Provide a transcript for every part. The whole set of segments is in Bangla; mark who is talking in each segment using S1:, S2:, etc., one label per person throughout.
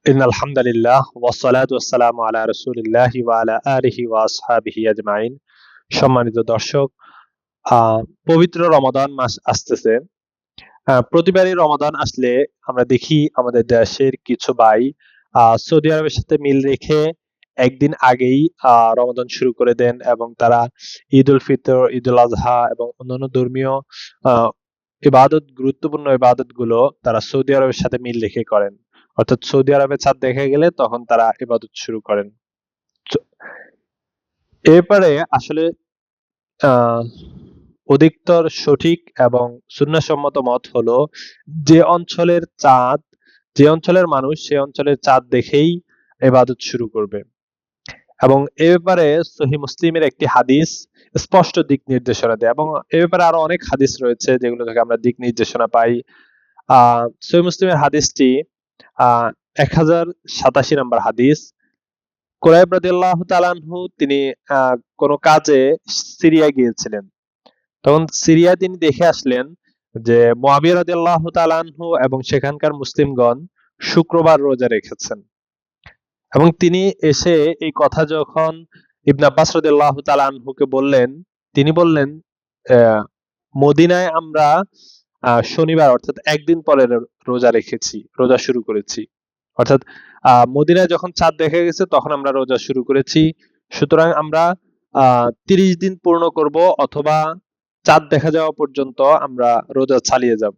S1: ইন্নাল হামদুলিল্লাহ ওয়াসসালাতু ওয়াসসালামু আলা রাসূলিল্লাহি ওয়া আলা আলিহি ওয়া আসহাবিহি আজমাইন। সম্মানিত দর্শক, পবিত্র রমাদান মাস আসতেছে। প্রতিবারই রমাদান আসলে আমরা দেখি আমাদের দেশের কিছু ভাই সৌদি আরবের সাথে মিল রেখে একদিন আগেই রমাদান শুরু করে দেন এবং তারা ঈদ উল ফিতর, ঈদ উল আজহা এবং অন্যান্য ধর্মীয় আহ গুরুত্বপূর্ণ ইবাদত গুলো তারা সৌদি আরবের সাথে মিল রেখে করেন। অর্থাৎ সৌদি আরবে চাঁদ দেখা গেলে তখন তারা ইবাদত শুরু করেন। এরপরে আসলে আহ অধিকতর সঠিক এবং সুন্নাহসম্মত মত হলো যে অঞ্চলের চাঁদ, যে অঞ্চলের মানুষ সে অঞ্চলের চাঁদ দেখেই ইবাদত শুরু করবে। এবং এ ব্যাপারে সহিহ মুসলিমের একটি হাদিস স্পষ্ট দিক নির্দেশনা দেয় এবং এ ব্যাপারে আরো অনেক হাদিস রয়েছে যেগুলো থেকে আমরা দিক নির্দেশনা পাই। সহিহ মুসলিমের হাদিসটি 1087 নম্বর হাদিস। কুরাইব রাদিয়াল্লাহু তাআলা আনহু তিনি কোনো কাজে সিরিয়া গিয়েছিলেন। তখন সিরিয়া তিনি দেখে আসলেন যে মুআবিয়া রাদিয়াল্লাহু তাআলা আনহু এবং সেখানকার মুসলিমগণ শুক্রবার রোজা রেখেছেন এবং তিনি এসে এই কথা যখন ইবনে আব্বাস রাদিয়াল্লাহু তাআলা আনহুকে বললেন, তিনি বললেন মদিনায় আমরা শনিবার অর্থাৎ একদিন পরে রোজা রেখেছি, রোজা শুরু করেছি। অর্থাৎ মদিনায় যখন চাঁদ দেখা গেছে তখন আমরা রোজা শুরু করেছি। সুতরাং আমরা 30 দিন পূর্ণ করব অথবা চাঁদ দেখা যাওয়া পর্যন্ত আমরা রোজা চালিয়ে যাব।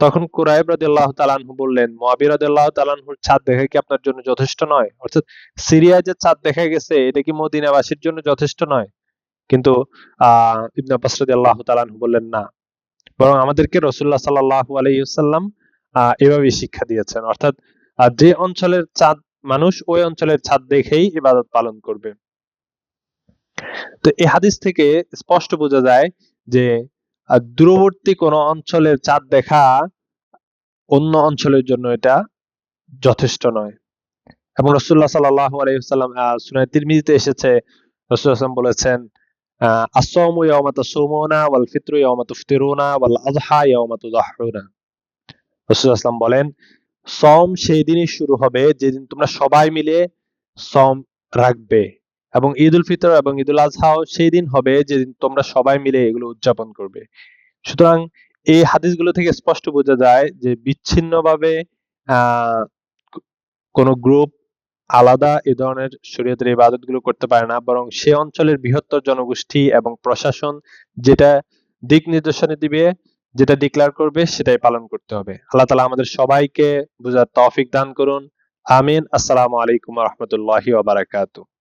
S1: তখন কুরাইব রাদিয়াল্লাহু তাআলা আনহু বললেন, মুআবিয়া রাদিয়াল্লাহু তাআলা আনহুর চাঁদ দেখা কি আপনার জন্য যথেষ্ট নয়? অর্থাৎ সিরিয়ায় যে চাঁদ দেখা গেছে এটা কি মদিনাবাসীর জন্য যথেষ্ট নয়? কিন্তু ইবনে আব্বাস রাদিয়াল্লাহু তাআলা আনহু বললেন না, বরং আমাদেরকে রাসূলুল্লাহ সাল্লাল্লাহু আলাইহি ওয়াসাল্লাম এভাবে শিক্ষা দিয়েছেন। অর্থাৎ যে অঞ্চলের চাঁদ মানুষ ওই অঞ্চলের চাঁদ দেখেই ইবাদত পালন করবে। তো এই হাদিস থেকে স্পষ্ট বোঝা যায় যে দূরবর্তী কোনো অঞ্চলের চাঁদ দেখা অন্য অঞ্চলের জন্য এটা যথেষ্ট নয়। এবং রাসূলুল্লাহ সাল্লাল্লাহু আলাইহি ওয়াসাল্লাম সুনান তিরমিজিতে এসেছে, রাসূলুল্লাহ সাল্লাল্লাহু বলেছেন আস-সাওমু ইয়াওমা তাসুমুনা ওয়াল ফিতরু ইয়াওমা তুফতিরুনা ওয়াল আযহা ইয়াওমা তুযাহহুনা। রাসূলুল্লাহ সাল্লাল্লাহু বলেন, সওম সেই দিনই শুরু হবে যেদিন তোমরা সবাই মিলে সওম রাখবে এবং ঈদ উল ফিতর এবং ঈদ উল আজহাও সেই দিন হবে যেদিন তোমরা সবাই মিলে এগুলো উদযাপন করবে। সুতরাং এই হাদিসগুলো থেকে স্পষ্ট বোঝা যায় যে বিচ্ছিন্নভাবে আহ কোন গ্রুপ আলাদা এ ধরনের শরীয়তের ইবাদতগুলো করতে পারে না, বরং সে অঞ্চলের বৃহত্তর জনগোষ্ঠী এবং প্রশাসন যেটা দিক নির্দেশনা দিবে, যেটা ডিক্লেয়ার করবে সেটাই পালন করতে হবে। আল্লাহ তাআলা আমাদের সবাইকে বুঝার তৌফিক দান করুন। আমিন। আসসালামু আলাইকুম ওয়া রাহমাতুল্লাহি ওয়া বারাকাতুহু।